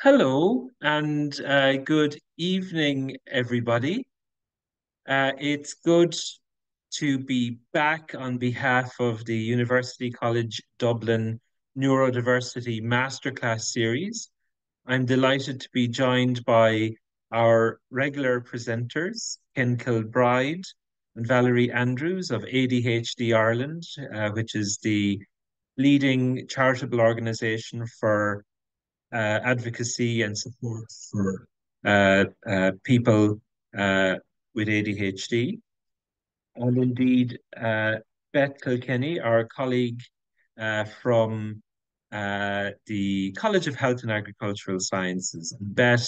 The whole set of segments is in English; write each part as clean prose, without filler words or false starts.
Hello and good evening, everybody. It's good to be back on behalf of the University College Dublin Neurodiversity Masterclass series. I'm delighted to be joined by our regular presenters, Ken Kilbride and Valerie Andrews of ADHD Ireland, which is the leading charitable organization for advocacy and support for people with ADHD. And indeed, Beth Kilkenny, our colleague from the College of Health and Agricultural Sciences. Beth,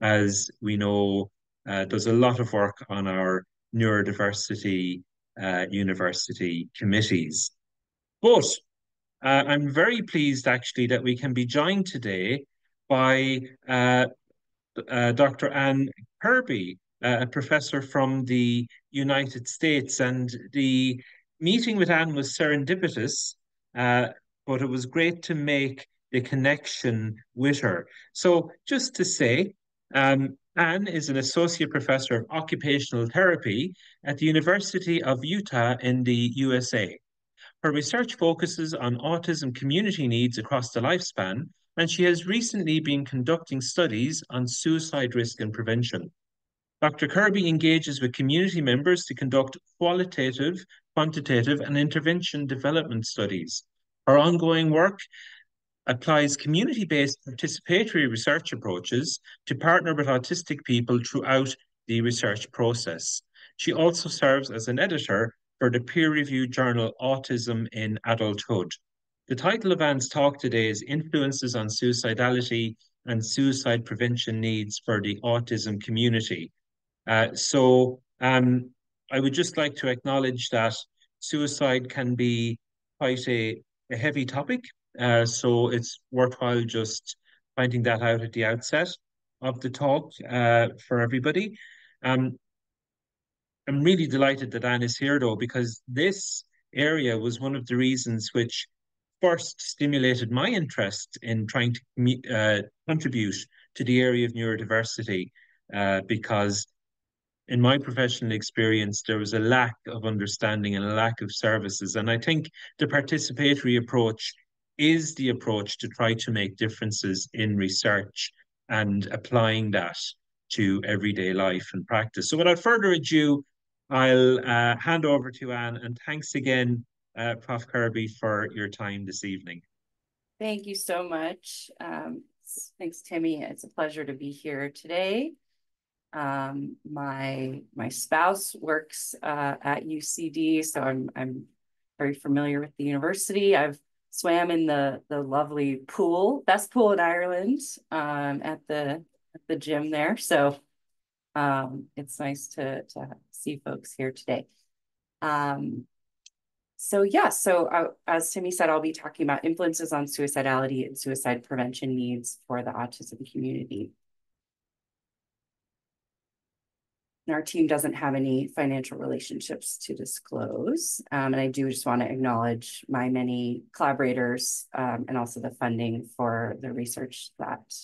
as we know, does a lot of work on our neurodiversity university committees. But I'm very pleased actually that we can be joined today by Dr. Anne Kirby, a professor from the United States. And the meeting with Anne was serendipitous, uh, but it was great to make the connection with her. So, just to say, Anne is an associate professor of occupational therapy at the University of Utah in the USA. Her research focuses on autism community needs across the lifespan, and she has recently been conducting studies on suicide risk and prevention. Dr. Kirby engages with community members to conduct qualitative, quantitative, and intervention development studies. Her ongoing work applies community-based participatory research approaches to partner with autistic people throughout the research process. She also serves as an editor for the peer-reviewed journal Autism in Adulthood. The title of Anne's talk today is Influences on Suicidality and Suicide Prevention Needs for the Autism Community. So I would just like to acknowledge that suicide can be quite a heavy topic. So it's worthwhile just finding that out at the outset of the talk for everybody. Um, I'm really delighted that Anne is here, though, because this area was one of the reasons which first stimulated my interest in trying to contribute to the area of neurodiversity, because in my professional experience, there was a lack of understanding and a lack of services. And I think the participatory approach is the approach to try to make differences in research and applying that to everyday life and practice. So without further ado, I'll hand over to Anne, and thanks again, Prof. Kirby, for your time this evening. Thank you so much. Thanks, Timmy. It's a pleasure to be here today. My spouse works at UCD, so I'm very familiar with the university. I've swam in the lovely pool, best pool in Ireland, at the gym there. So it's nice to see folks here today. As Timmy said, I'll be talking about influences on suicidality and suicide prevention needs for the autism community. And our team doesn't have any financial relationships to disclose. And I do just want to acknowledge my many collaborators and also the funding for the research that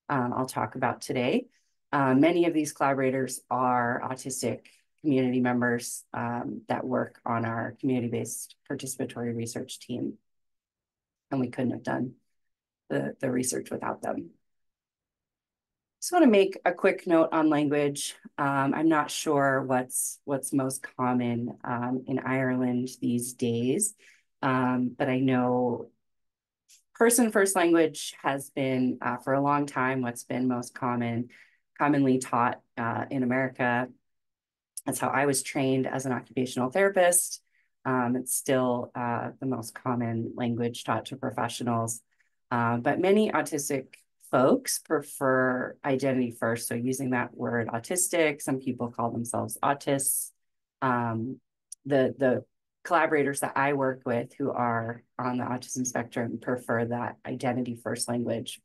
I'll talk about today. Many of these collaborators are autistic community members that work on our community-based participatory research team. And we couldn't have done the research without them. Just want to make a quick note on language. I'm not sure what's most common in Ireland these days, but I know person first language has been for a long time what's been most commonly taught in America. That's how I was trained as an occupational therapist. It's still the most common language taught to professionals, but many autistic folks prefer identity first. So using that word autistic, some people call themselves autists. The collaborators that I work with who are on the autism spectrum prefer that identity first language.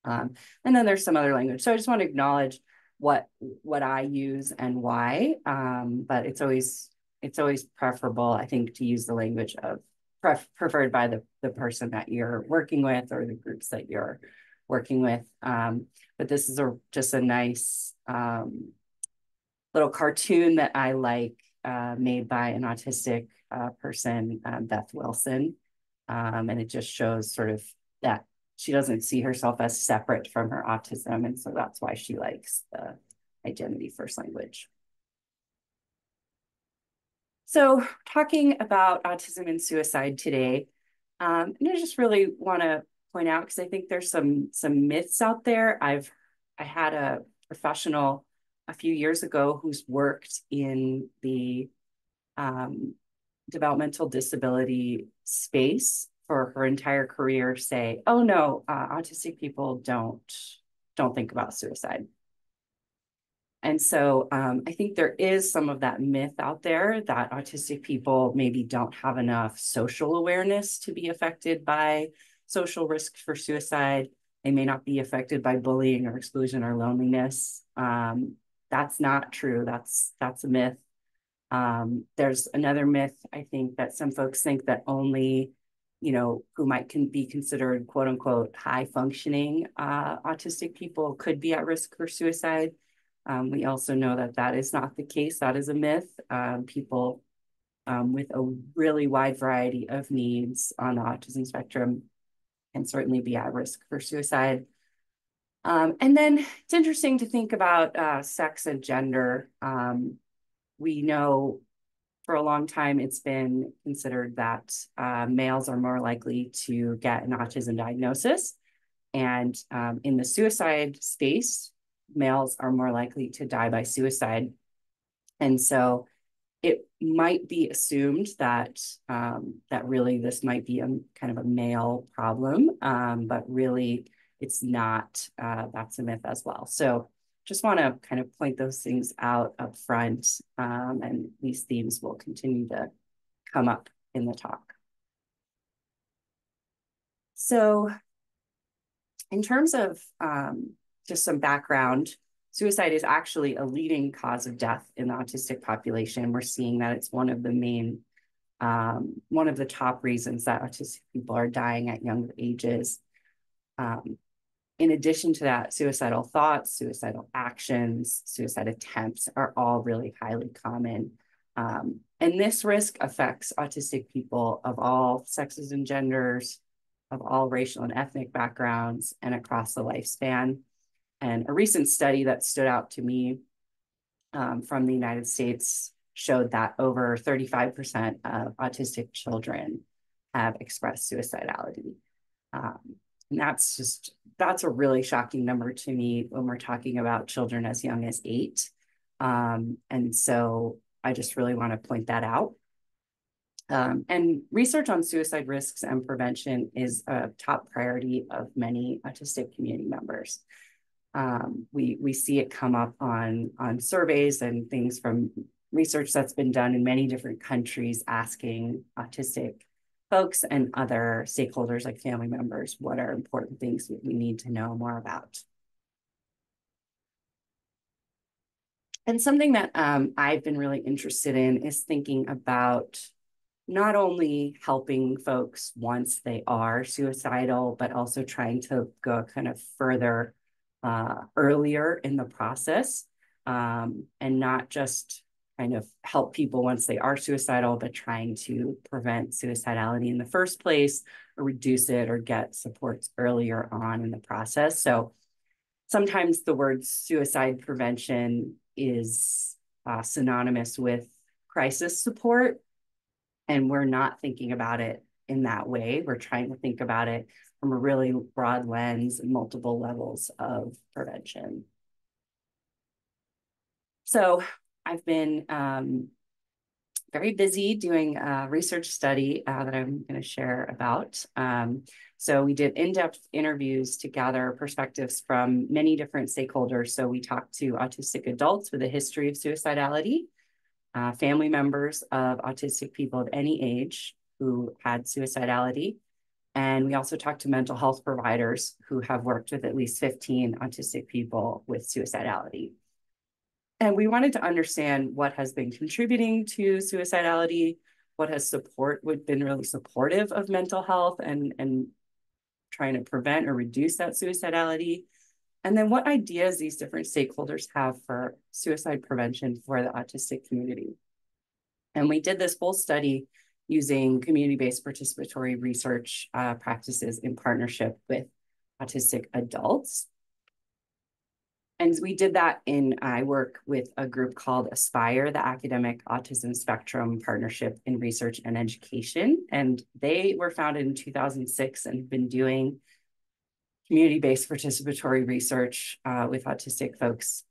And then there's some other language. So I just want to acknowledge what I use and why, but it's always preferable, I think, to use the language of preferred by the person that you're working with or the groups that you're working with. But this is just a nice little cartoon that I like, made by an autistic person, Beth Wilson. And it just shows sort of that she doesn't see herself as separate from her autism. And so that's why she likes the identity first language. So talking about autism and suicide today, and I just really want to point out, because I think there's some myths out there. I had a professional a few years ago who's worked in the developmental disability space for her entire career say, oh no, autistic people don't think about suicide. And so I think there is some of that myth out there that autistic people maybe don't have enough social awareness to be affected by social risk for suicide. They may not be affected by bullying or exclusion or loneliness. That's not true. That's a myth. There's another myth, I think, that some folks think that only, who can be considered quote unquote high functioning autistic people could be at risk for suicide. We also know that that is not the case. That is a myth. People with a really wide variety of needs on the autism spectrum can certainly be at risk for suicide. And then it's interesting to think about sex and gender. We know for a long time it's been considered that males are more likely to get an autism diagnosis. And in the suicide space, males are more likely to die by suicide. And so it might be assumed that that really this might be a kind of a male problem, but really it's not. That's a myth as well. So just want to kind of point those things out up front, and these themes will continue to come up in the talk. So in terms of just some background, suicide is actually a leading cause of death in the autistic population. We're seeing that it's one of the main, one of the top reasons that autistic people are dying at younger ages. In addition to that, suicidal thoughts, suicidal actions, suicide attempts are all really highly common. And this risk affects autistic people of all sexes and genders, of all racial and ethnic backgrounds, and across the lifespan. And a recent study that stood out to me from the United States showed that over 35% of autistic children have expressed suicidality. And that's a really shocking number to me when we're talking about children as young as 8. And so I just really want to point that out. And research on suicide risks and prevention is a top priority of many autistic community members. We see it come up on surveys and things from research that's been done in many different countries asking autistic folks and other stakeholders like family members what are important things we need to know more about. And something that I've been really interested in is thinking about not only helping folks once they are suicidal, but also trying to go kind of further earlier in the process, and not just kind of help people once they are suicidal, but trying to prevent suicidality in the first place or reduce it or get supports earlier on in the process. So sometimes the word suicide prevention is synonymous with crisis support, and we're not thinking about it in that way. We're trying to think about it from a really broad lens and multiple levels of prevention. So I've been very busy doing a research study that I'm going to share about. So we did in-depth interviews to gather perspectives from many different stakeholders. So we talked to autistic adults with a history of suicidality, family members of autistic people of any age who had suicidality. And we also talked to mental health providers who have worked with at least 15 autistic people with suicidality. And we wanted to understand what has been contributing to suicidality, what has been really supportive of mental health and trying to prevent or reduce that suicidality, and then what ideas these different stakeholders have for suicide prevention for the autistic community. And we did this full study using community-based participatory research practices in partnership with autistic adults. And we did that I work with a group called Aspire, the Academic Autism Spectrum Partnership in Research and Education. And they were founded in 2006 and have been doing community-based participatory research with autistic folks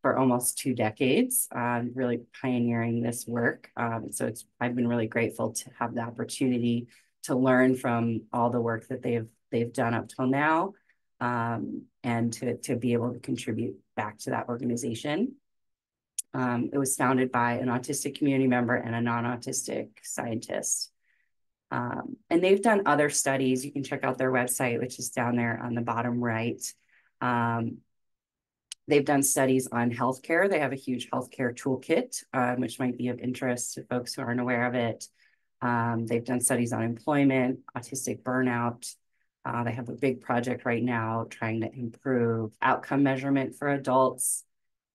for almost 2 decades, really pioneering this work. So I've been really grateful to have the opportunity to learn from all the work that they've done up till now, and to be able to contribute back to that organization. It was founded by an autistic community member and a non-autistic scientist. And they've done other studies. You can check out their website, which is down there on the bottom right. They've done studies on healthcare. They have a huge healthcare toolkit, which might be of interest to folks who aren't aware of it. They've done studies on employment, autistic burnout. They have a big project right now trying to improve outcome measurement for adults.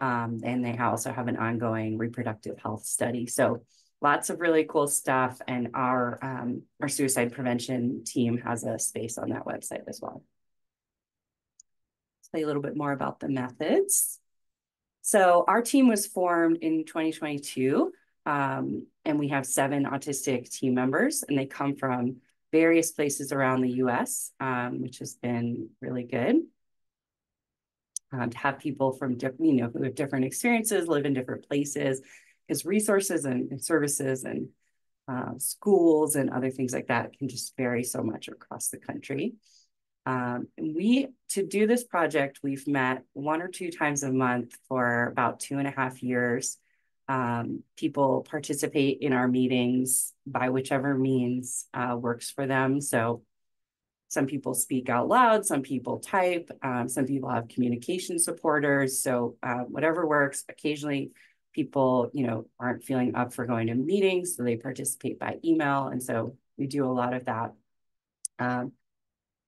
And they also have an ongoing reproductive health study. So lots of really cool stuff. And our suicide prevention team has a space on that website as well. Say a little bit more about the methods. So our team was formed in 2022, and we have 7 autistic team members, and they come from various places around the US, which has been really good. To have people from who have different experiences, live in different places, because resources and services and schools and other things like that can just vary so much across the country. To do this project, we've met 1 or 2 times a month for about 2.5 years. People participate in our meetings by whichever means works for them. So some people speak out loud, some people type, some people have communication supporters. So whatever works. Occasionally people, aren't feeling up for going to meetings, so they participate by email. And so we do a lot of that.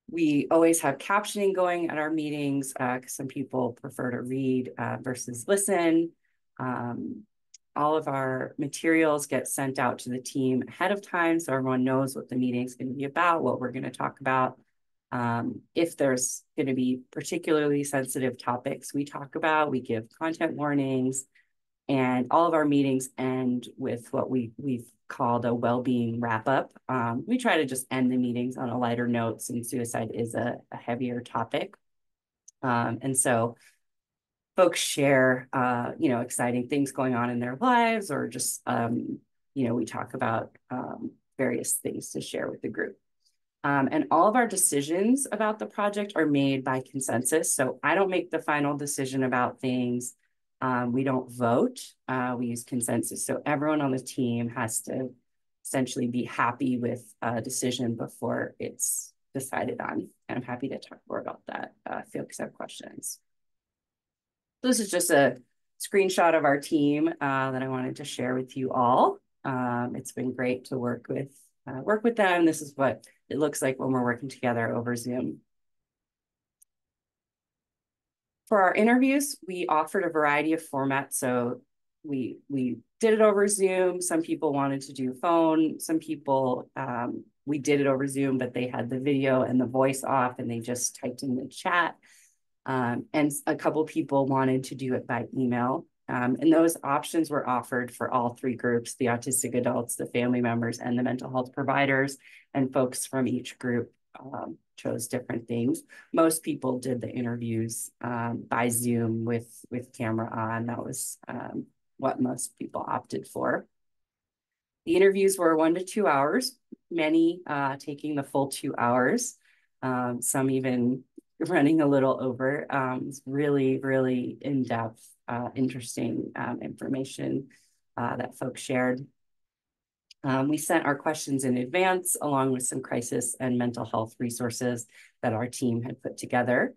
We always have captioning going at our meetings because some people prefer to read versus listen. All of our materials get sent out to the team ahead of time, so everyone knows what the meeting is going to be about, what we're going to talk about. If there's going to be particularly sensitive topics we talk about, we give content warnings, and all of our meetings end with what we've called a well-being wrap-up. We try to just end the meetings on a lighter note, since suicide is a heavier topic. And so folks share, exciting things going on in their lives, or just, we talk about various things to share with the group. And all of our decisions about the project are made by consensus. So I don't make the final decision about things. We don't vote. We use consensus. So everyone on the team has to essentially be happy with a decision before it's decided on. And I'm happy to talk more about that if folks have questions. This is just a screenshot of our team that I wanted to share with you all. It's been great to work with them. This is what it looks like when we're working together over Zoom. For our interviews, we offered a variety of formats. So we did it over Zoom. Some people wanted to do phone. Some people, we did it over Zoom, but they had the video and the voice off and they just typed in the chat. And a couple people wanted to do it by email. And those options were offered for all 3 groups: the autistic adults, the family members, and the mental health providers. And folks from each group chose different things. Most people did the interviews by Zoom with camera on. That was what most people opted for. The interviews were 1 to 2 hours, many taking the full 2 hours, some even running a little over. It's really, really in-depth, interesting information that folks shared. We sent our questions in advance, along with some crisis and mental health resources that our team had put together.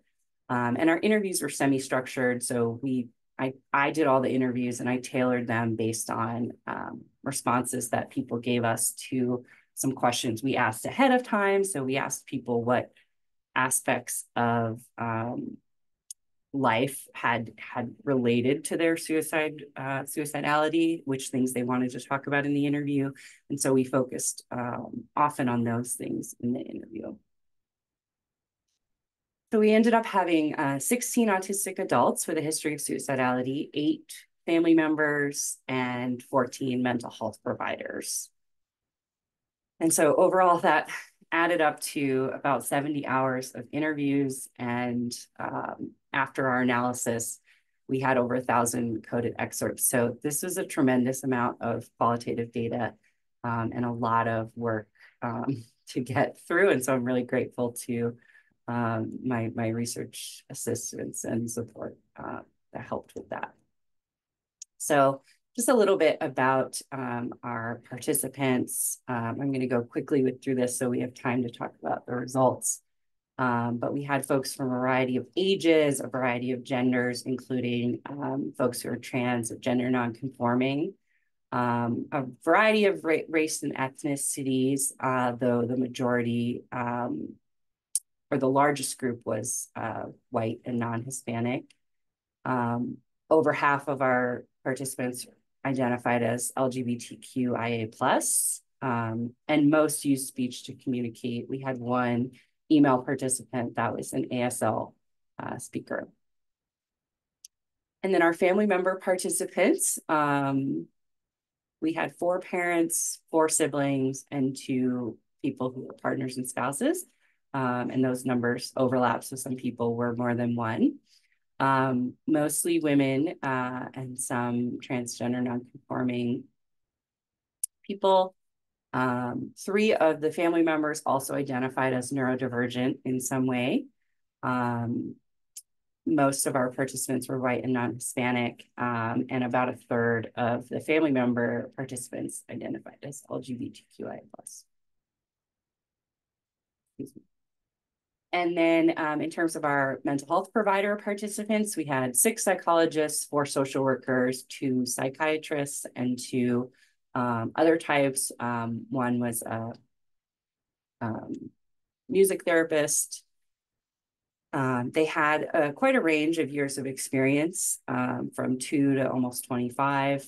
And our interviews were semi-structured. So I did all the interviews and I tailored them based on responses that people gave us to some questions we asked ahead of time. So we asked people what aspects of life had related to their suicidality, which things they wanted to talk about in the interview. And so we focused often on those things in the interview. So we ended up having 16 autistic adults with a history of suicidality, 8 family members, and 14 mental health providers. And so overall, that added up to about 70 hours of interviews. And after our analysis, we had over 1,000 coded excerpts. So this was a tremendous amount of qualitative data and a lot of work to get through. And so I'm really grateful to my research assistants and support that helped with that. So just a little bit about our participants. I'm going to go quickly through this so we have time to talk about the results. But we had folks from a variety of ages, a variety of genders, including folks who are trans or gender nonconforming, a variety of race and ethnicities, though the majority or the largest group was white and non-Hispanic. Over half of our participants identified as LGBTQIA+, and most used speech to communicate. We had one email participant that was an ASL speaker. And then our family member participants, we had 4 parents, 4 siblings, and 2 people who were partners and spouses. And those numbers overlap, so some people were more than one. Mostly women and some transgender nonconforming people. 3 of the family members also identified as neurodivergent in some way. Most of our participants were white and non-Hispanic, and about a third of the family member participants identified as LGBTQIA+. Excuse me. And then in terms of our mental health provider participants, we had 6 psychologists, 4 social workers, 2 psychiatrists, and 2 other types. One was a music therapist. They had quite a range of years of experience, from 2 to almost 25.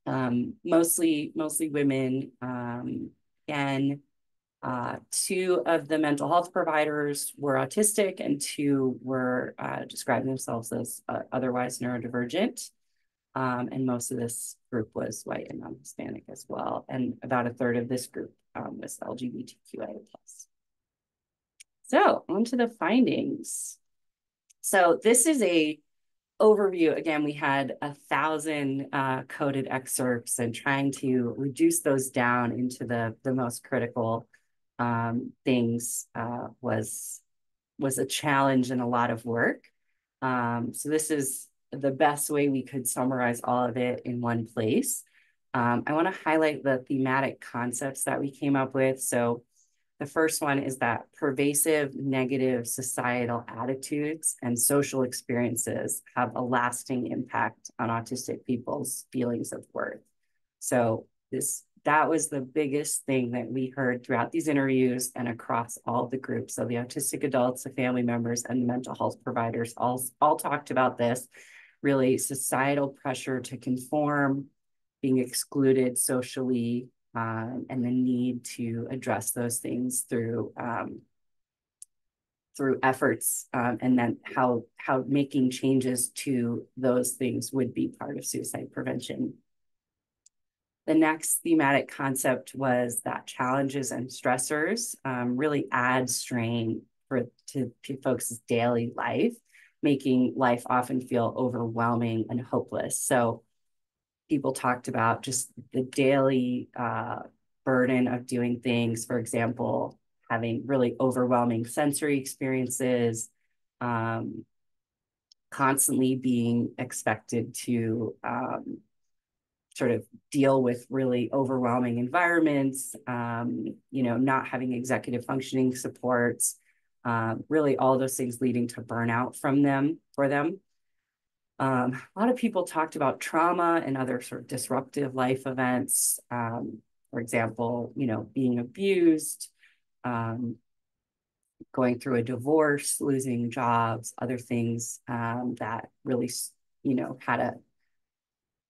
Mostly women. And 2 of the mental health providers were autistic, and 2 were describing themselves as otherwise neurodivergent. And most of this group was white and non-Hispanic as well. And about a third of this group was LGBTQIA+. So on to the findings. So this is a overview. Again, we had 1,000 coded excerpts, and trying to reduce those down into the most critical things was a challenge and a lot of work. So this is the best way we could summarize all of it in one place. I want to highlight the thematic concepts that we came up with. So the first one is that pervasive negative societal attitudes and social experiences have a lasting impact on autistic people's feelings of worth. So that was the biggest thing that we heard throughout these interviews and across all the groups. So the autistic adults, the family members, and the mental health providers all talked about this, really societal pressure to conform, being excluded socially, and the need to address those things through efforts, and then how making changes to those things would be part of suicide prevention. The next thematic concept was that challenges and stressors really add strain to folks' daily life, making life often feel overwhelming and hopeless. So people talked about just the daily burden of doing things, for example, having really overwhelming sensory experiences, constantly being expected to sort of deal with really overwhelming environments, not having executive functioning supports, really all those things leading to burnout for them. A lot of people talked about trauma and other sort of disruptive life events, For example, being abused, going through a divorce, losing jobs, other things that really,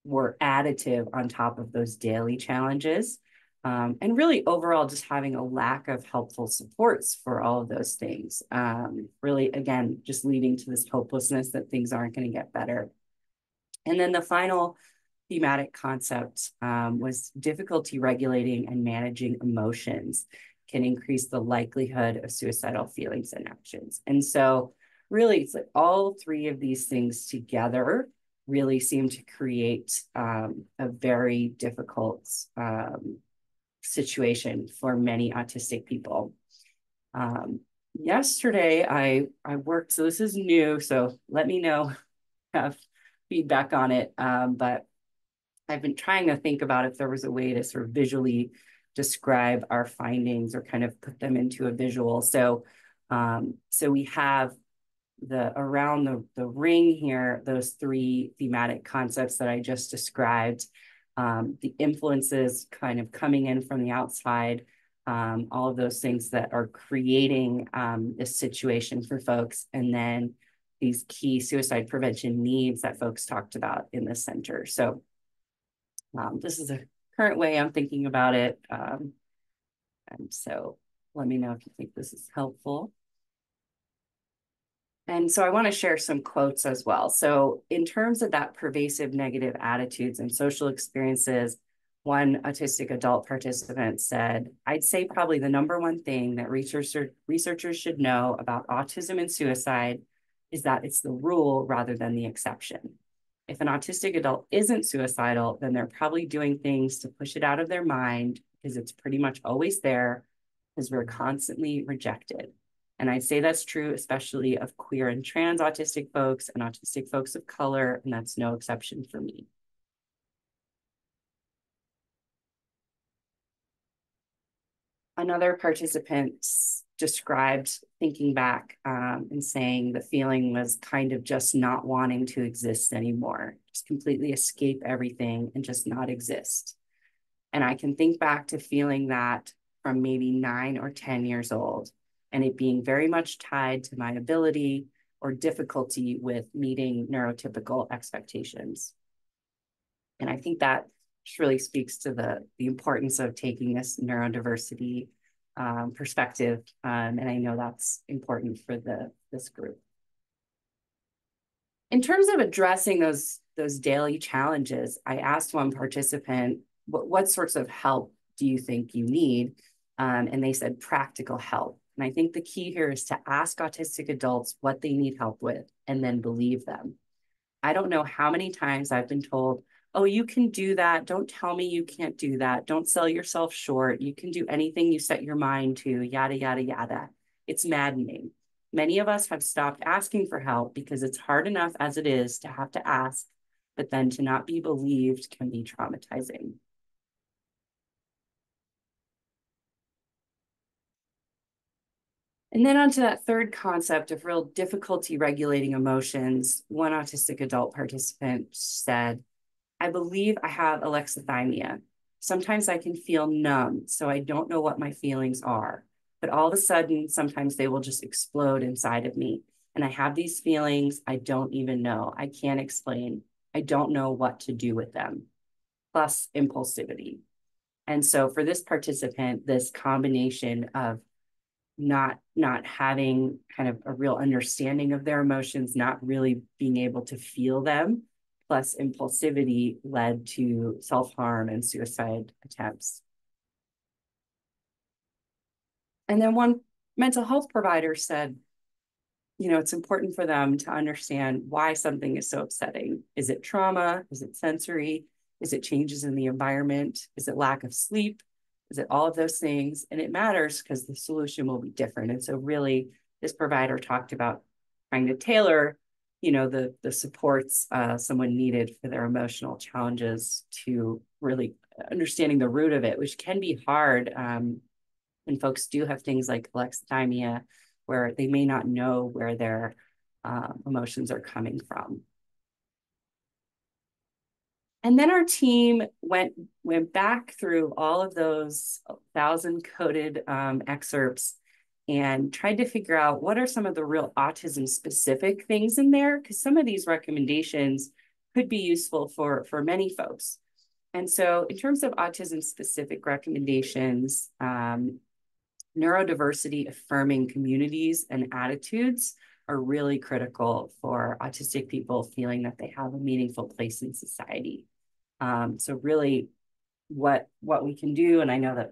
were additive on top of those daily challenges. And really overall, just having a lack of helpful supports for all of those things. Really, again, just leading to this hopelessness that things aren't going to get better. And then the final thematic concept was difficulty regulating and managing emotions can increase the likelihood of suicidal feelings and actions. And so really, it's like all three of these things together really seem to create a very difficult situation for many autistic people. Yesterday, I worked, so this is new, so let me know, have feedback on it, but I've been trying to think about if there was a way to sort of visually describe our findings or kind of put them into a visual. So we have around the ring here, those three thematic concepts that I just described, the influences kind of coming in from the outside, all of those things that are creating this situation for folks, and then these key suicide prevention needs that folks talked about in the center. So this is a current way I'm thinking about it. And so let me know if you think this is helpful. And so I want to share some quotes as well. So in terms of that pervasive negative attitudes and social experiences, one autistic adult participant said, I'd say probably the number one thing that researchers should know about autism and suicide is that it's the rule rather than the exception. If an autistic adult isn't suicidal, then they're probably doing things to push it out of their mind because it's pretty much always there because we're constantly rejected. And I'd say that's true, especially of queer and trans autistic folks and autistic folks of color, and that's no exception for me. Another participant described thinking back and saying the feeling was kind of just not wanting to exist anymore, just completely escape everything and just not exist. And I can think back to feeling that from maybe 9 or 10 years old, and it being very much tied to my ability or difficulty with meeting neurotypical expectations. And I think that just really speaks to the importance of taking this neurodiversity perspective. And I know that's important for this group. In terms of addressing those daily challenges, I asked one participant, what sorts of help do you think you need? And they said practical help. And I think the key here is to ask autistic adults what they need help with and then believe them. I don't know how many times I've been told, oh, you can do that. Don't tell me you can't do that. Don't sell yourself short. You can do anything you set your mind to, yada, yada, yada. It's maddening. Many of us have stopped asking for help because it's hard enough as it is to have to ask, but then to not be believed can be traumatizing. And then onto that third concept of real difficulty regulating emotions, one autistic adult participant said, I believe I have alexithymia. Sometimes I can feel numb, so I don't know what my feelings are. But all of a sudden, sometimes they will just explode inside of me. And I have these feelings I don't even know. I can't explain. I don't know what to do with them. Plus impulsivity. And so for this participant, this combination of not having kind of a real understanding of their emotions, not really being able to feel them, plus impulsivity led to self-harm and suicide attempts. And then one mental health provider said, it's important for them to understand why something is so upsetting. Is it trauma? Is it sensory? Is it changes in the environment? Is it lack of sleep? Is it all of those things? And it matters because the solution will be different. And so really, this provider talked about trying to tailor, the supports someone needed for their emotional challenges to really understanding the root of it, which can be hard. And folks do have things like alexithymia, where they may not know where their emotions are coming from. And then our team went back through all of those 1,000 coded excerpts and tried to figure out what are some of the real autism specific things in there, because some of these recommendations could be useful for many folks. And so in terms of autism specific recommendations, neurodiversity affirming communities and attitudes are really critical for autistic people feeling that they have a meaningful place in society. So really what we can do, and I know that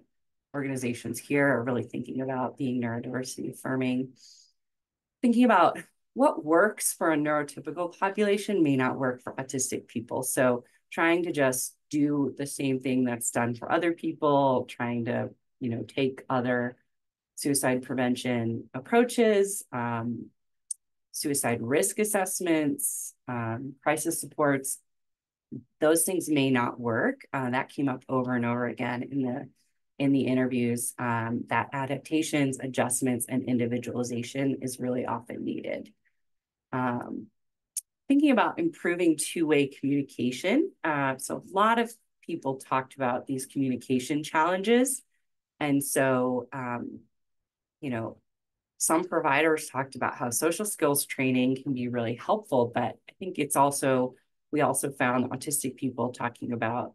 organizations here are really thinking about being neurodiversity affirming, thinking about what works for a neurotypical population may not work for autistic people. So trying to just do the same thing that's done for other people, trying to, take other suicide prevention approaches, suicide risk assessments, crisis supports, those things may not work. That came up over and over again in the interviews, that adaptations, adjustments, and individualization is really often needed. Thinking about improving two-way communication. So a lot of people talked about these communication challenges. And so, some providers talked about how social skills training can be really helpful, but I think we also found autistic people talking about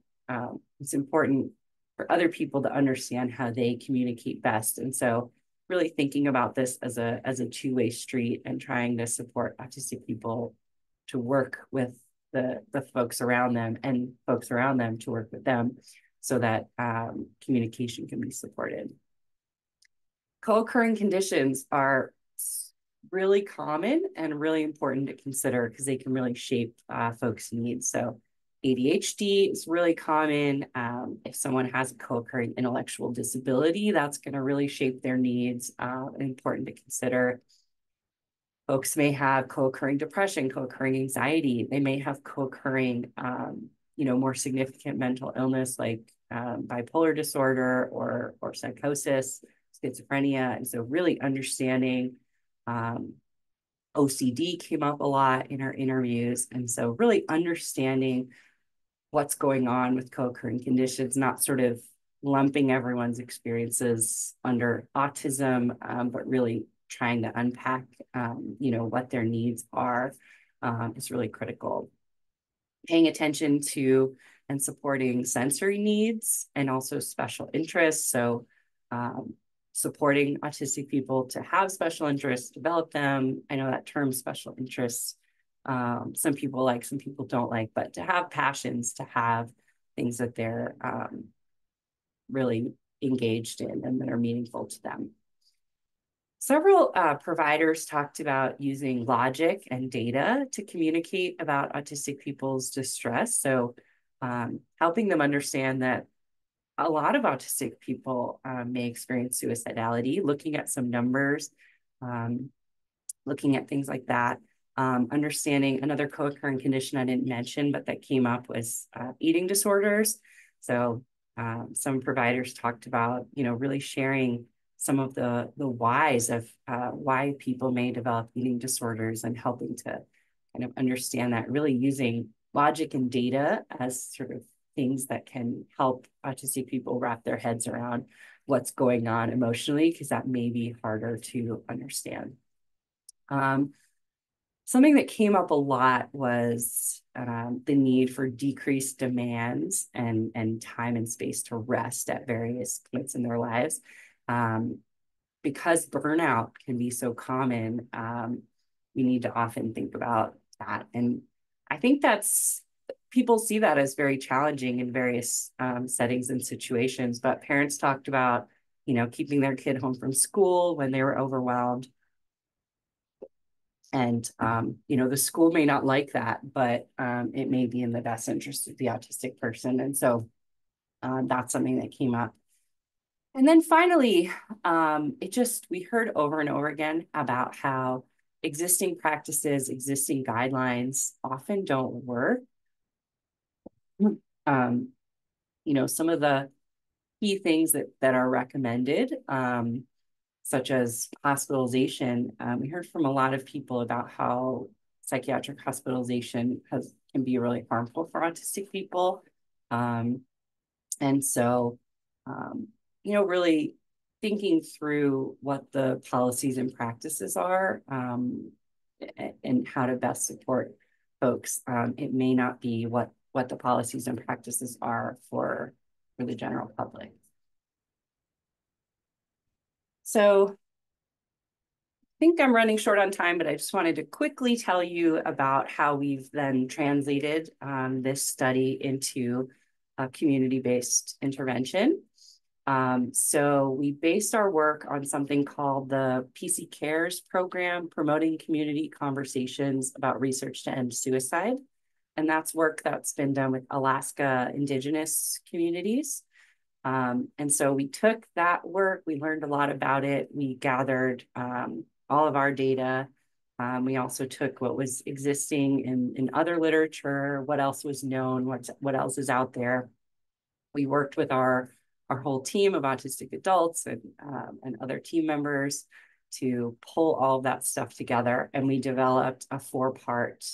it's important for other people to understand how they communicate best. And so really thinking about this as a two-way street and trying to support autistic people to work with the folks around them and folks around them to work with them so that communication can be supported. Co-occurring conditions are really common and really important to consider because they can really shape folks' needs. So ADHD is really common. If someone has a co-occurring intellectual disability, that's going to really shape their needs, important to consider. Folks may have co-occurring depression, co-occurring anxiety. They may have co-occurring, more significant mental illness like bipolar disorder or psychosis, schizophrenia. And so really understanding OCD came up a lot in our interviews. And so really understanding what's going on with co-occurring conditions, not sort of lumping everyone's experiences under autism, but really trying to unpack, what their needs are is really critical. Paying attention to and supporting sensory needs and also special interests. So supporting autistic people to have special interests, develop them. I know that term special interests, some people like, some people don't like, but to have passions, to have things that they're really engaged in and that are meaningful to them. Several providers talked about using logic and data to communicate about autistic people's distress. So helping them understand that a lot of autistic people may experience suicidality, looking at some numbers, looking at things like that, understanding another co-occurring condition I didn't mention, but that came up was eating disorders. So some providers talked about, really sharing some of the whys of why people may develop eating disorders and helping to kind of understand that, really using logic and data as sort of things that can help autistic people wrap their heads around what's going on emotionally, because that may be harder to understand. Something that came up a lot was the need for decreased demands and time and space to rest at various points in their lives. Because burnout can be so common, we need to often think about that. And I think people see that as very challenging in various settings and situations, but parents talked about, keeping their kid home from school when they were overwhelmed. And, the school may not like that, but it may be in the best interest of the autistic person. And so that's something that came up. And then finally, we heard over and over again about how existing practices, existing guidelines often don't work. Some of the key things that are recommended, such as hospitalization, we heard from a lot of people about how psychiatric hospitalization can be really harmful for autistic people. And so, really thinking through what the policies and practices are, and how to best support folks. It may not be what the policies and practices are for the general public. So I think I'm running short on time, but I just wanted to quickly tell you about how we've then translated this study into a community-based intervention. So we based our work on something called the PC Cares program, promoting community conversations about research to end suicide. And that's work that's been done with Alaska Indigenous communities. And so we took that work, we learned a lot about it. We gathered all of our data. We also took what was existing in other literature, what else was known, what else is out there. We worked with our whole team of autistic adults and other team members to pull all of that stuff together. And we developed a 4-part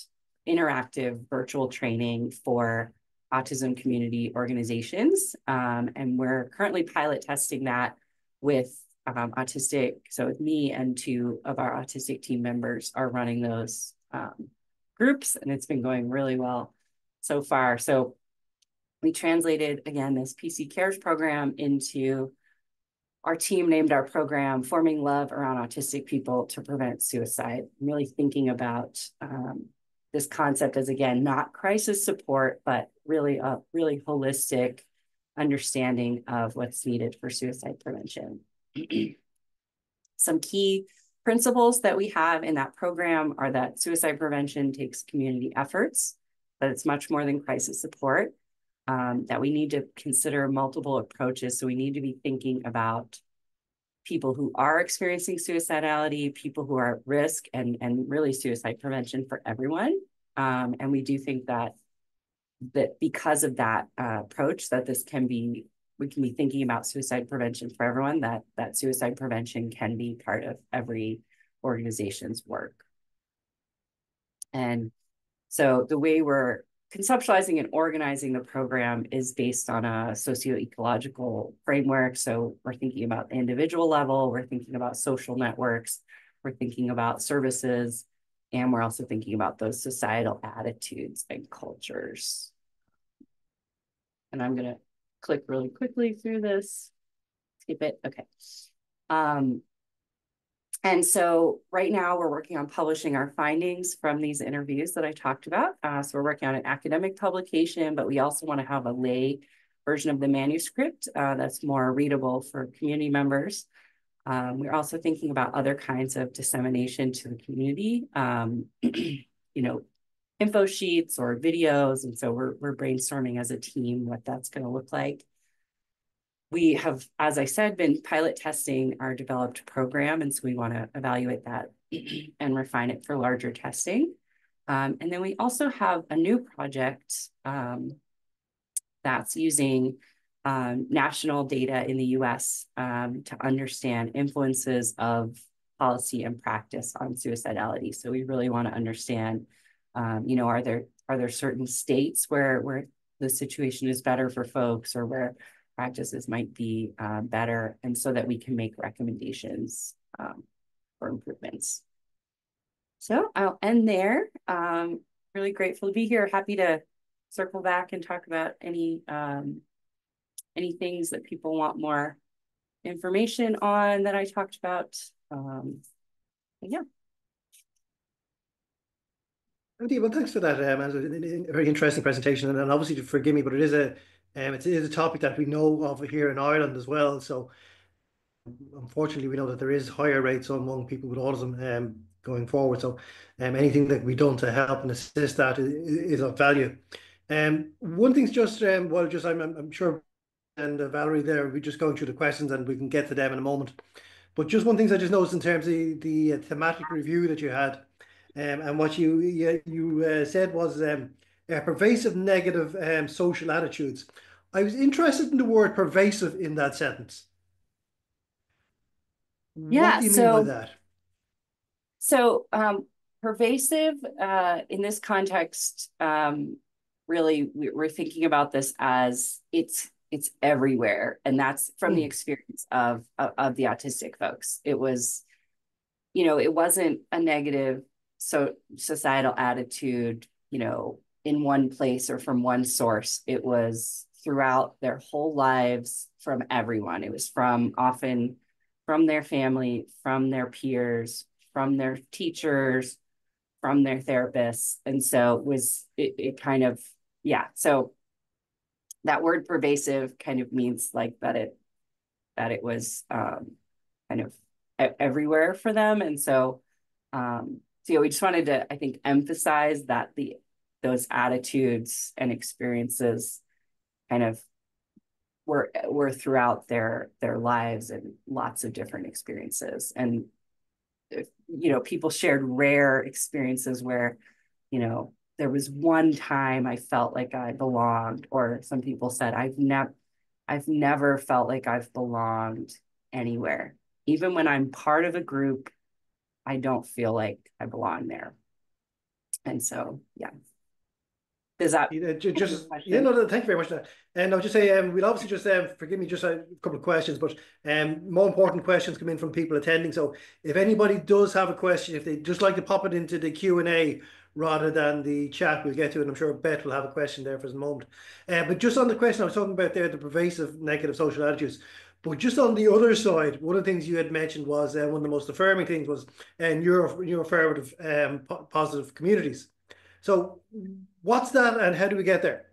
interactive virtual training for autism community organizations. And we're currently pilot testing that with autistic. So with me and 2 of our autistic team members are running those groups, and it's been going really well so far. So we translated, again, this PC Cares program into our team named our program Forming Love Around Autistic People to Prevent Suicide. I'm really thinking about this concept as, again, not crisis support, but really a really holistic understanding of what's needed for suicide prevention. Some key principles that we have in that program are that suicide prevention takes community efforts, that it's much more than crisis support, that we need to consider multiple approaches. So we need to be thinking about people who are experiencing suicidality, people who are at risk, and really suicide prevention for everyone. And we do think that because of that approach, that we can be thinking about suicide prevention for everyone, that suicide prevention can be part of every organization's work. And so the way we're conceptualizing and organizing the program is based on a socio-ecological framework. So we're thinking about the individual level, we're thinking about social networks, we're thinking about services, and we're also thinking about those societal attitudes and cultures. And I'm gonna click really quickly through this, skip it, okay. And so right now we're working on publishing our findings from these interviews that I talked about. So we're working on an academic publication, but we also want to have a lay version of the manuscript that's more readable for community members. We're also thinking about other kinds of dissemination to the community, info sheets or videos. And so we're brainstorming as a team what that's going to look like. We have, as I said, been pilot testing our developed program, and so we want to evaluate that and refine it for larger testing. And then we also have a new project that's using national data in the US to understand influences of policy and practice on suicidality. So we really want to understand, are there certain states where the situation is better for folks, or where practices might be better, and so that we can make recommendations for improvements. So I'll end there. Really grateful to be here. Happy to circle back and talk about any things that people want more information on that I talked about. Yeah. Well, thanks for that. It was a very interesting presentation, and obviously, to forgive me, but it is a topic that we know of here in Ireland as well. So, unfortunately, we know that there is higher rates among people with autism going forward. So, anything that we done to help and assist that is of value. One thing's just I'm sure, and Valerie there, we're just going through the questions, and we can get to them in a moment. But just one thing I just noticed in terms of the thematic review that you had. And what you said was pervasive negative social attitudes. I was interested in the word pervasive in that sentence. Yeah, what do you mean by that? So pervasive in this context, really we're thinking about this as it's everywhere, and that's from the experience of the autistic folks. It was, it wasn't a negative societal attitude, in one place or from one source. It was throughout their whole lives, from everyone. It was often from their family, from their peers, from their teachers, from their therapists. And so it kind of, yeah. So that word pervasive kind of means like that it was kind of everywhere for them. And so, we just wanted to, I think, emphasize that those attitudes and experiences kind of were throughout their lives, and lots of different experiences. And people shared rare experiences where there was one time I felt like I belonged, or some people said I've never felt like I've belonged anywhere. Even when I'm part of a group, I don't feel like I belong there. And so, yeah. Does that no, thank you very much for that. And I'll just say, we'll obviously just forgive me, just a couple of questions, but more important questions come in from people attending. So if anybody does have a question, if they just like to pop it into the Q&A rather than the chat, we'll get to it. I'm sure Beth will have a question there for the moment. But just on the question I was talking about there, the pervasive negative social attitudes. But just on the other side, one of the things you had mentioned was one of the most affirming things was neuroaffirmative positive communities. So what's that, and how do we get there?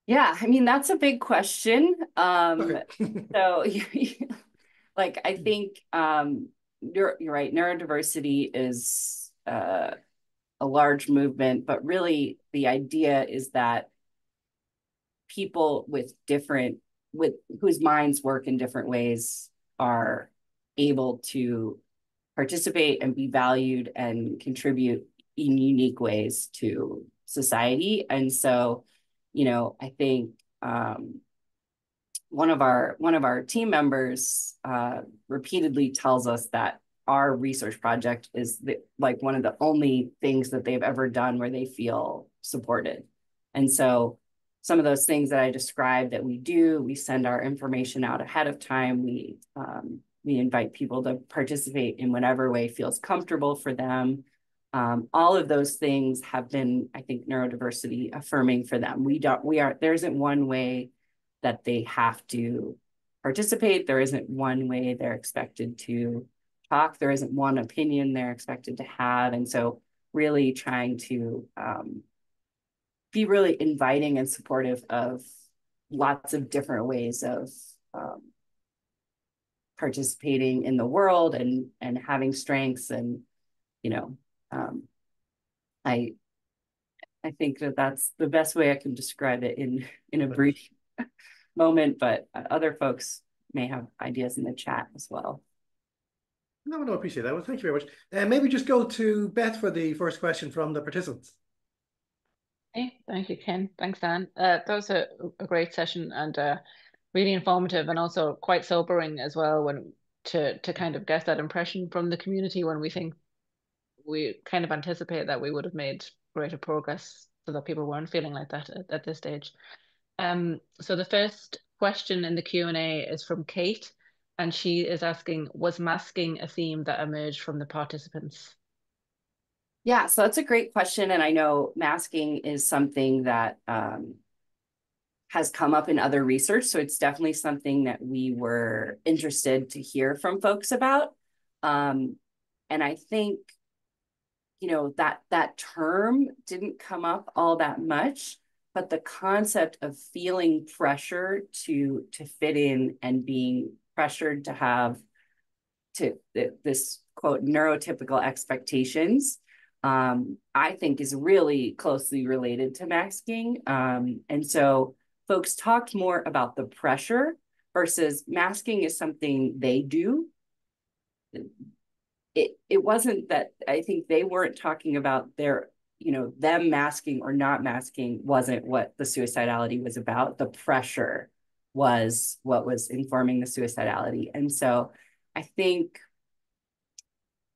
Yeah, I mean, that's a big question. Okay. So like, I think you're right, neurodiversity is a large movement, but really the idea is that people whose minds work in different ways are able to participate and be valued and contribute in unique ways to society. And so, I think one of our team members repeatedly tells us that our research project is like one of the only things that they've ever done where they feel supported. And so some of those things that I described that we do, we send our information out ahead of time. We invite people to participate in whatever way feels comfortable for them. All of those things have been, I think, neurodiversity affirming for them. There isn't one way that they have to participate. There isn't one way they're expected to talk. There isn't one opinion they're expected to have. And so really trying to be really inviting and supportive of lots of different ways of participating in the world and having strengths. And, I think that's the best way I can describe it in a brief moment, but other folks may have ideas in the chat as well. No, I appreciate that. Well, thank you very much. And maybe just go to Beth for the first question from the participants. Hey, thank you, Ken. Thanks, Dan. That was a great session, and really informative, and also quite sobering as well, when to kind of get that impression from the community, when we kind of anticipate that we would have made greater progress so that people weren't feeling like that at this stage. So the first question in the Q&A is from Kate, and she is asking, was masking a theme that emerged from the participants? Yeah, so that's a great question. And I know masking is something that has come up in other research. So it's definitely something that we were interested to hear from folks about. And I think, that term didn't come up all that much, but the concept of feeling pressure to fit in and being pressured to have this quote neurotypical expectations, I think is really closely related to masking. And so folks talked more about the pressure versus masking is something they do. It wasn't that, I think they weren't talking about them masking or not masking wasn't what the suicidality was about. The pressure was what was informing the suicidality. And so I think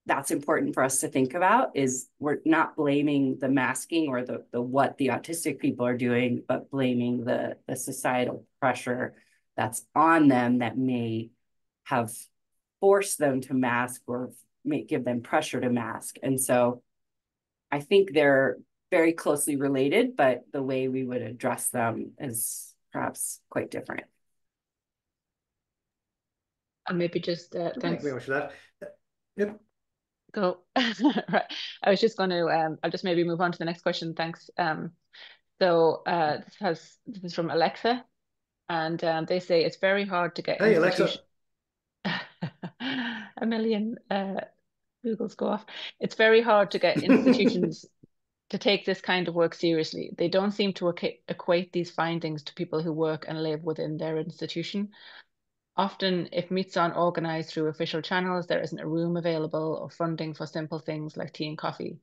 that's important for us to think about, is we're not blaming the masking or the what the autistic people are doing, but blaming the societal pressure that's on them that may have forced them to mask or may give them pressure to mask. And so I think they're very closely related, but the way we would address them is perhaps quite different. And maybe just Thank you thanks. very much for that. Yep. Go. Right. I was just going to I'll just maybe move on to the next question. Thanks. So this is from Alexa, and they say it's very hard to get Hey, Alexa. A million Googles go off. It's very hard to get institutions to take this kind of work seriously. They don't seem to equate these findings to people who work and live within their institution. Often, if meets aren't organised through official channels, there isn't a room available or funding for simple things like tea and coffee.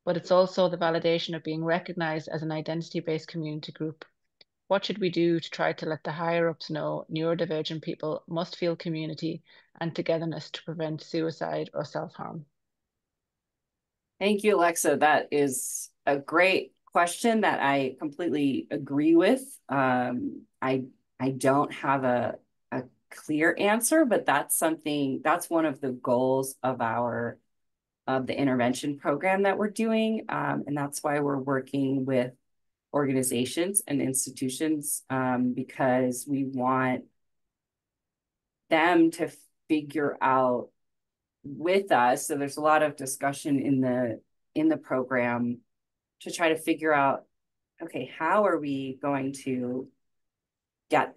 But it's also the validation of being recognised as an identity-based community group. What should we do to try to let the higher-ups know neurodivergent people must feel community and togetherness to prevent suicide or self-harm? Thank you, Alexa. That is a great question that I completely agree with. I don't have a clear answer, but that's one of the goals of the intervention program that we're doing. And that's why we're working with organizations and institutions, because we want them to figure out with us. So there's a lot of discussion in the program to try to figure out, okay, how are we going to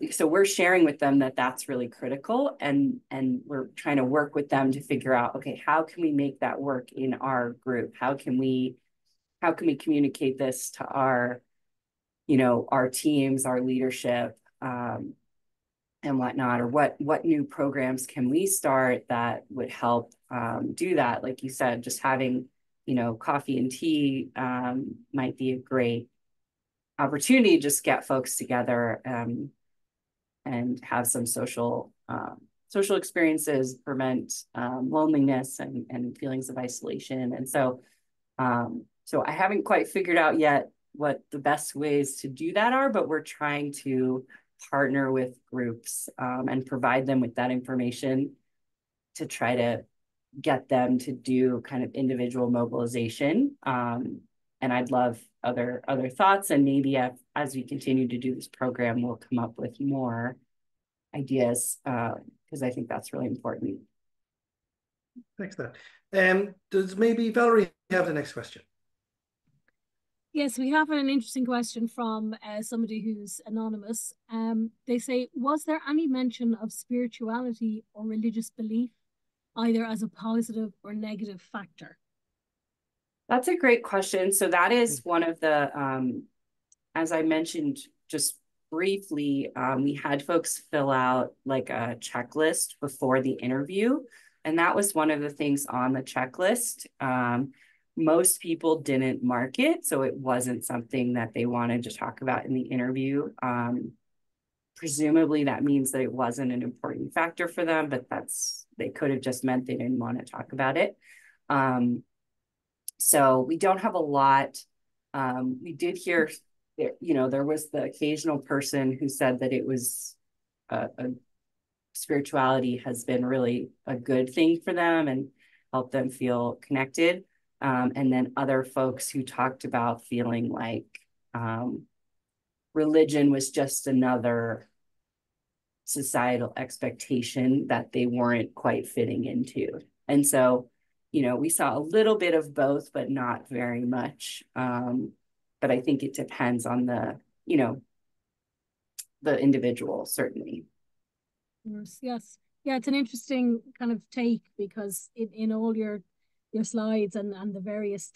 so we're sharing with them that that's really critical, and we're trying to work with them to figure out, okay, how can we make that work in our group? How can we communicate this to our teams, our leadership, and whatnot, or what new programs can we start that would help do that? Like you said, just having, coffee and tea might be a great opportunity to just get folks together and have some social experiences, prevent loneliness and feelings of isolation. And so I haven't quite figured out yet what the best ways to do that are, but we're trying to partner with groups and provide them with that information to try to get them to do kind of individual mobilization. And I'd love other thoughts, and maybe as we continue to do this program, we'll come up with more ideas, because I think that's really important. Thanks for that. Does maybe Valerie have the next question? Yes, we have an interesting question from somebody who's anonymous. They say, was there any mention of spirituality or religious belief, either as a positive or negative factor? That's a great question. So that is one of the, as I mentioned just briefly, we had folks fill out like a checklist before the interview. And that was one of the things on the checklist. Most people didn't mark it, so it wasn't something that they wanted to talk about in the interview. Presumably that means that it wasn't an important factor for them, but they could have just meant they didn't want to talk about it. So we don't have a lot. We did hear, there was the occasional person who said that it was spirituality has been really a good thing for them and helped them feel connected. And then other folks who talked about feeling like religion was just another societal expectation that they weren't quite fitting into. And so, we saw a little bit of both, but not very much. But I think it depends on the individual, certainly. Yes. Yeah, it's an interesting kind of take, because in all your slides and the various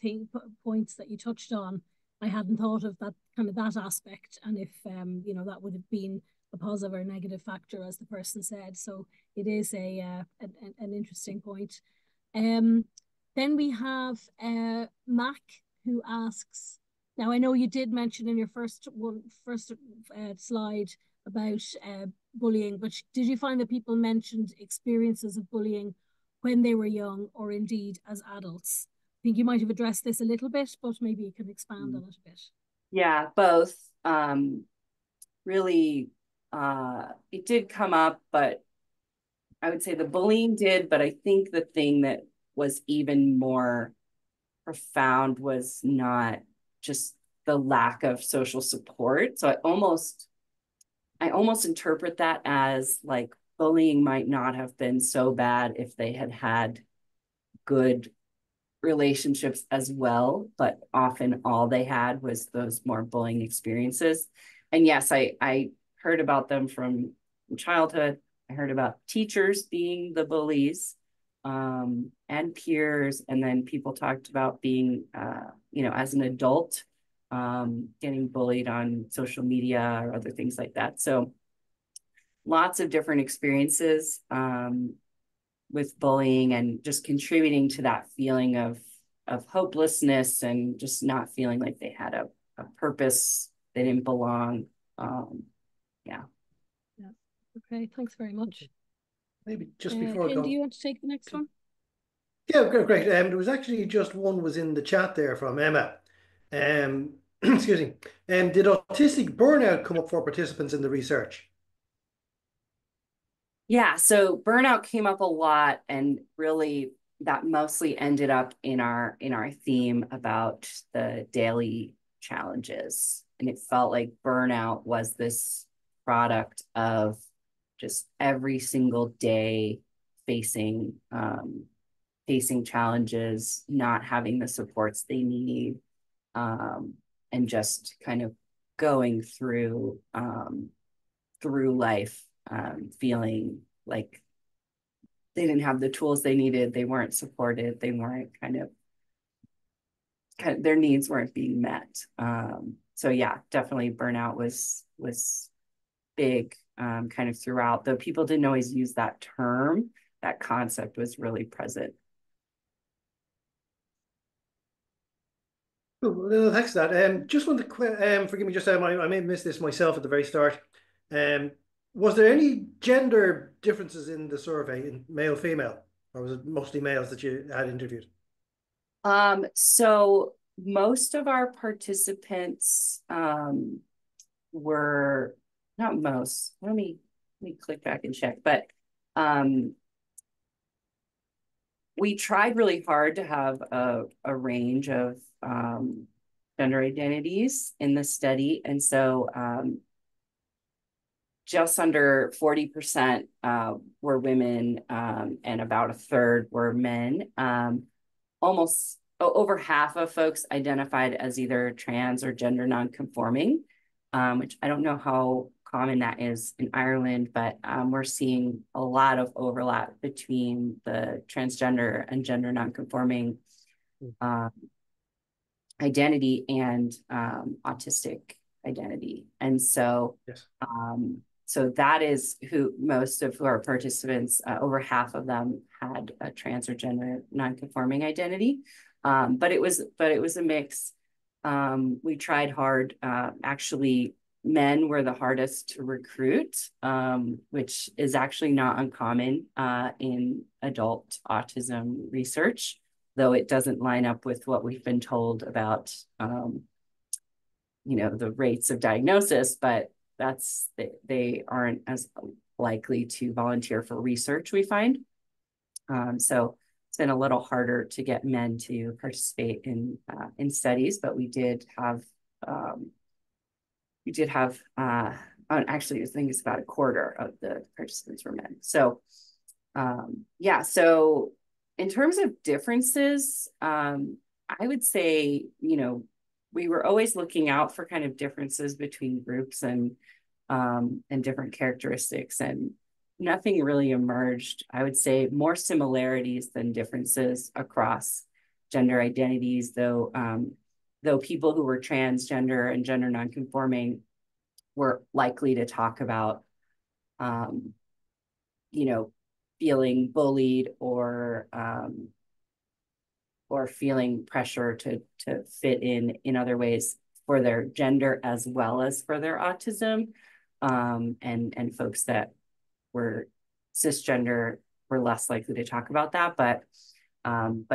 points that you touched on, I hadn't thought of that aspect, and if that would have been a positive or negative factor, as the person said. So it is an interesting point. Then we have Mac, who asks, now I know you did mention in your first slide about bullying, but did you find that people mentioned experiences of bullying when they were young or indeed as adults? I think you might have addressed this a little bit, but maybe you can expand on it a bit. Yeah, both. Really, it did come up, but I would say the bullying did, but I think the thing that was even more profound was not just the lack of social support. So I almost interpret that as like bullying might not have been so bad if they had had good relationships as well, but often all they had was those more bullying experiences. And yes, I heard about them from childhood. I heard about teachers being the bullies, and peers, and then people talked about being, as an adult, getting bullied on social media or other things like that. So lots of different experiences with bullying, and just contributing to that feeling of hopelessness, and just not feeling like they had a purpose, they didn't belong. Yeah. Okay, thanks very much. Maybe just before I Ken, go, do you want to take the next one? yeah, great. There was actually just one was in the chat there from Emma. Excuse me. Did autistic burnout come up for participants in the research? Yeah, so burnout came up a lot, and really that mostly ended up in our theme about the daily challenges. And it felt like burnout was this product of just every single day facing challenges, not having the supports they need, and just kind of going through life, feeling like they didn't have the tools they needed, they weren't supported, they weren't their needs weren't being met. So yeah, definitely burnout was big, kind of throughout, though people didn't always use that term. That concept was really present. Well, thanks for that. Just want to forgive me, just I may have missed this myself at the very start. Was there any gender differences in the survey, in male, female, or was it mostly males that you had interviewed? So most of our participants were, not most, let me click back and check, but we tried really hard to have a range of gender identities in the study. And so just under 40% were women, and about a third were men. Almost over half of folks identified as either trans or gender nonconforming, which I don't know how common that is in Ireland, but we're seeing a lot of overlap between the transgender and gender nonconforming identity and autistic identity. And so, yes. So that is who most of our participants, over half of them had a trans or gender nonconforming identity. But it was a mix. We tried hard. Actually, men were the hardest to recruit, which is actually not uncommon in adult autism research, though it doesn't line up with what we've been told about, the rates of diagnosis, but they aren't as likely to volunteer for research, we find. So it's been a little harder to get men to participate in studies, but we did have actually I think it's about a quarter of the participants were men. So yeah, so in terms of differences, I would say, we were always looking out for kind of differences between groups and different characteristics, and nothing really emerged. I would say more similarities than differences across gender identities, though people who were transgender and gender nonconforming were likely to talk about, feeling bullied or feeling pressure to fit in other ways for their gender as well as for their autism, and folks that were cisgender we're less likely to talk about that, but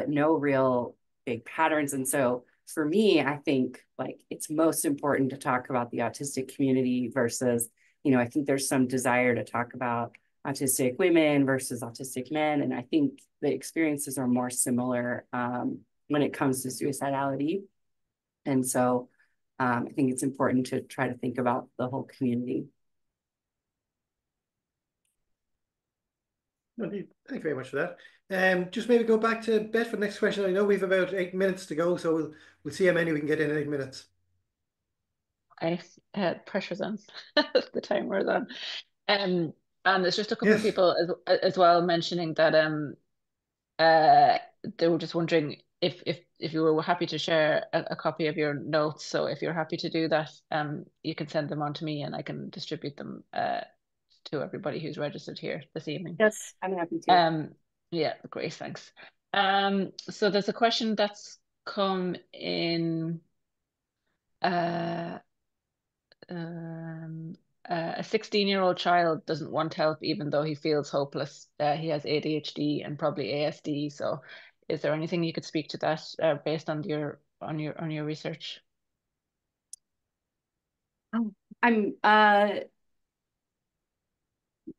no real big patterns. And so for me, I think like it's most important to talk about the autistic community versus, you know, I think there's some desire to talk about autistic women versus autistic men. And I think the experiences are more similar when it comes to suicidality. And so I think it's important to try to think about the whole community. Thank you very much for that. Just maybe go back to Beth for the next question. I know we've about 8 minutes to go, so we'll see how many we can get in 8 minutes. I had pressure's on, the timer is on. And there's just a couple of people as well mentioning that they were just wondering if you were happy to share a copy of your notes. So if you're happy to do that, you can send them on to me and I can distribute them to everybody who's registered here this evening. Yes, I'm happy to. Yeah, great, thanks. So there's a question that's come in. A 16-year-old child doesn't want help even though he feels hopeless. He has ADHD and probably ASD. So is there anything you could speak to that based on your research? I'm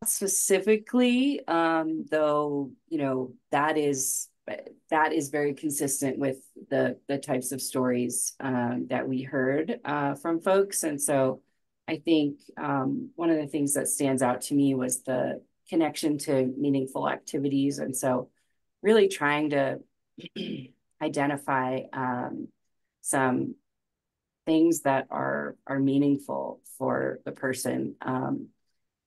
specifically, though, you know, that is very consistent with the types of stories that we heard from folks. And so I think one of the things that stands out to me was the connection to meaningful activities. And so really trying to identify some things that are meaningful for the person.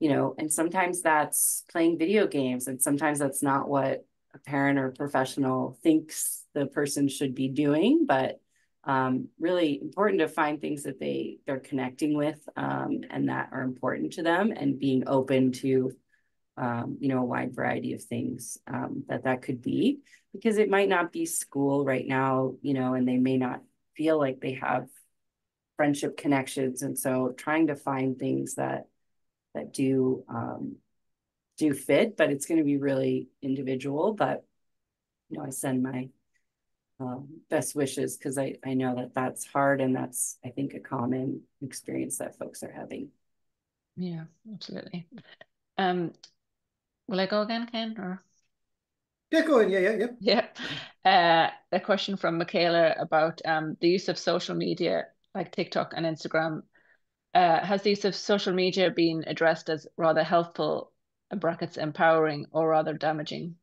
You know, and sometimes that's playing video games, and sometimes that's not what a parent or professional thinks the person should be doing, but really important to find things that they're connecting with and that are important to them, and being open to, you know, a wide variety of things that could be, because it might not be school right now, you know, and they may not feel like they have friendship connections. And so trying to find things that do fit, but it's going to be really individual. But, you know, I send my best wishes, because I know that that's hard, and that's, I think, a common experience that folks are having. Yeah, absolutely. Will I go again, Ken, or? Yeah, go ahead. Yeah. A question from Michaela about the use of social media like TikTok and Instagram. Has the use of social media been addressed as rather helpful, brackets empowering, or rather damaging?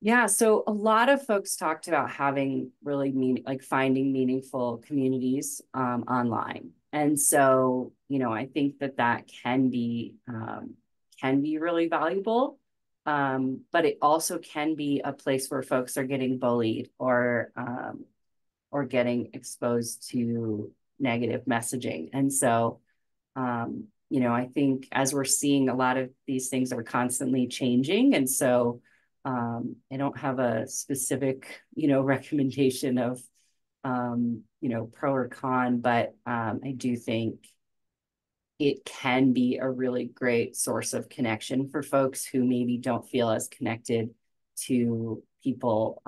Yeah, so a lot of folks talked about having really finding meaningful communities online. And so, you know, I think that can be really valuable. But it also can be a place where folks are getting bullied or getting exposed to negative messaging. And so, you know, I think as we're seeing, a lot of these things are constantly changing. And so I don't have a specific, you know, recommendation of, you know, pro or con, but I do think it can be a really great source of connection for folks who maybe don't feel as connected to people,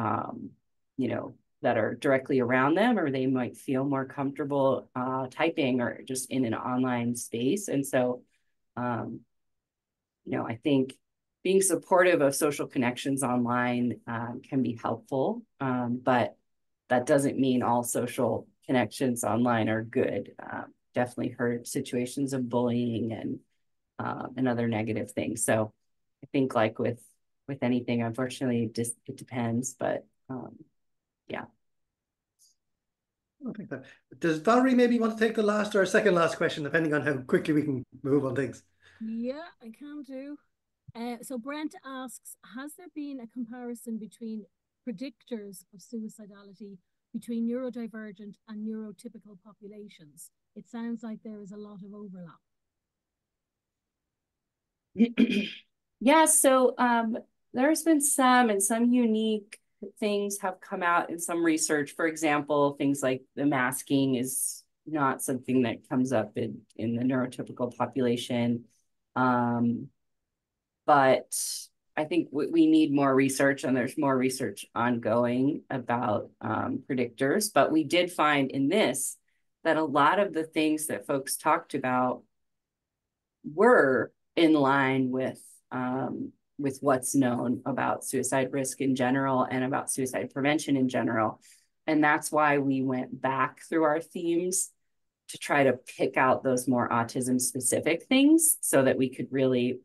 you know, that are directly around them, or they might feel more comfortable typing or just in an online space. And so, you know, I think being supportive of social connections online can be helpful, but that doesn't mean all social connections online are good. Definitely heard situations of bullying and other negative things. So I think, like with anything, unfortunately, it depends, but yeah. I think that. Does Valerie maybe want to take the last or second last question, depending on how quickly we can move on things? Yeah, I can do. So Brent asks, has there been a comparison between predictors of suicidality between neurodivergent and neurotypical populations? It sounds like there is a lot of overlap. Yeah, so there's been some unique things have come out in some research. For example, things like the masking is not something that comes up in the neurotypical population. but I think we need more research, and there's more research ongoing about predictors. But we did find in this that a lot of the things that folks talked about were in line with what's known about suicide risk in general and about suicide prevention in general. And that's why we went back through our themes to try to pick out those more autism specific things so that we could really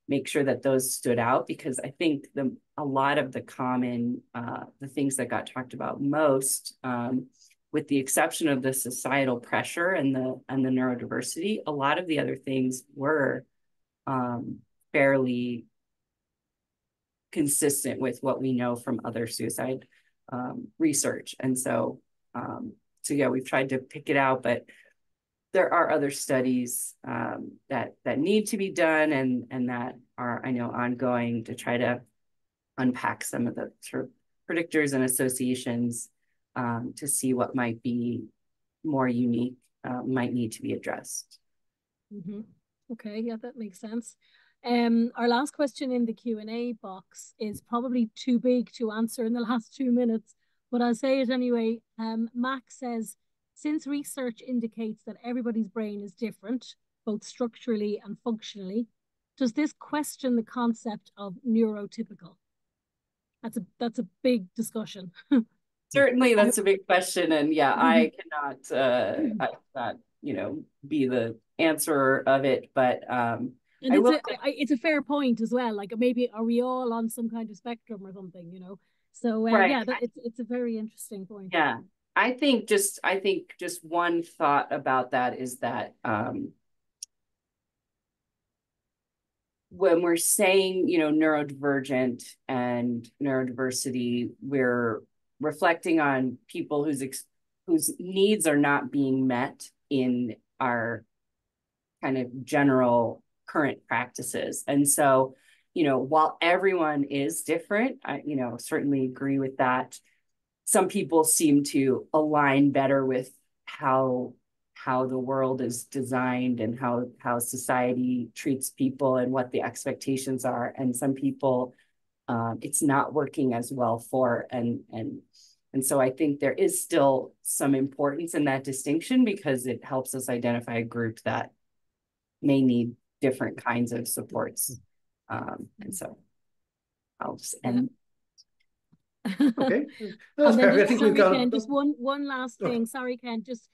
make sure that those stood out, because I think a lot of the common, the things that got talked about most, with the exception of the societal pressure and the neurodiversity, a lot of the other things were fairly consistent with what we know from other suicide research. And so yeah, we've tried to pick it out, but there are other studies that need to be done and that are, I know, ongoing to try to unpack some of the sort of predictors and associations to see what might be more unique, might need to be addressed. Mm-hmm. Okay, yeah, that makes sense. Our last question in the Q&A box is probably too big to answer in the last 2 minutes, but I'll say it anyway. Max says, since research indicates that everybody's brain is different, both structurally and functionally, does this question the concept of neurotypical? That's a big discussion. Certainly, that's a big question, and yeah, I cannot, be the answerer of it, but and it's a fair point as well. Like, maybe are we all on some kind of spectrum or something, So right. yeah, it's a very interesting point. Yeah. I think just one thought about that is that when we're saying, neurodivergent and neurodiversity, we're reflecting on people whose needs are not being met in our kind of general current practices. And so, while everyone is different, I, certainly agree with that. Some people seem to align better with how the world is designed and how society treats people and what the expectations are. And some people, it's not working as well for. And so I think there is still some importance in that distinction, because it helps us identify a group that may need different kinds of supports. And so I'll just end. Okay. That's perfect. I think we've got Ken, just one last thing. Sorry, Ken, just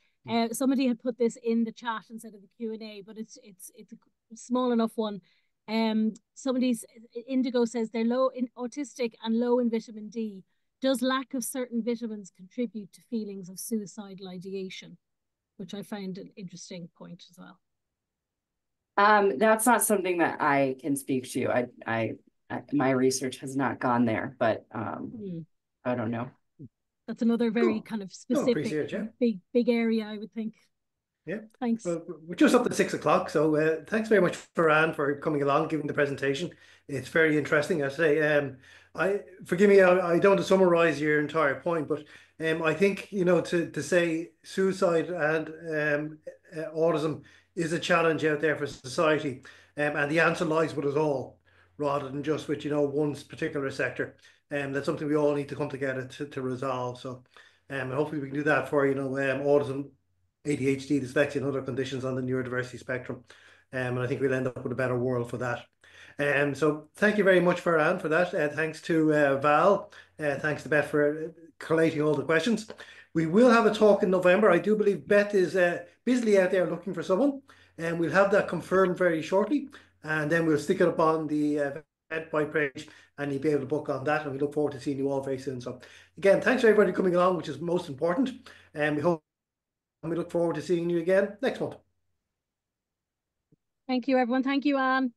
somebody had put this in the chat instead of the Q&A, but it's a small enough one. Indigo says they're low in autistic and low in vitamin D. Does lack of certain vitamins contribute to feelings of suicidal ideation? Which I find an interesting point as well. That's not something that I can speak to. My research has not gone there, but I don't know. That's another very kind of specific, big area, I would think. Yeah. Thanks. Well, we're just up to 6 o'clock, so thanks very much, Farhan, for coming along, giving the presentation. It's very interesting. I say, forgive me, I don't want to summarize your entire point, but I think, to say suicide and autism is a challenge out there for society, and the answer lies with us all, rather than just with one particular sector. That's something we all need to come together to resolve. So, and hopefully we can do that for autism, ADHD, dyslexia, and other conditions on the neurodiversity spectrum. And I think we'll end up with a better world for that. So thank you very much, Farhan, for that. Thanks to Val. Thanks to Beth for collating all the questions. We will have a talk in November. I do believe Beth is busily out there looking for someone, and we'll have that confirmed very shortly. And then we'll stick it up on the Eventbrite page, and you'll be able to book on that. And we look forward to seeing you all very soon. So again, thanks for everybody coming along, which is most important. And we look forward to seeing you again next month. Thank you, everyone. Thank you, Anne.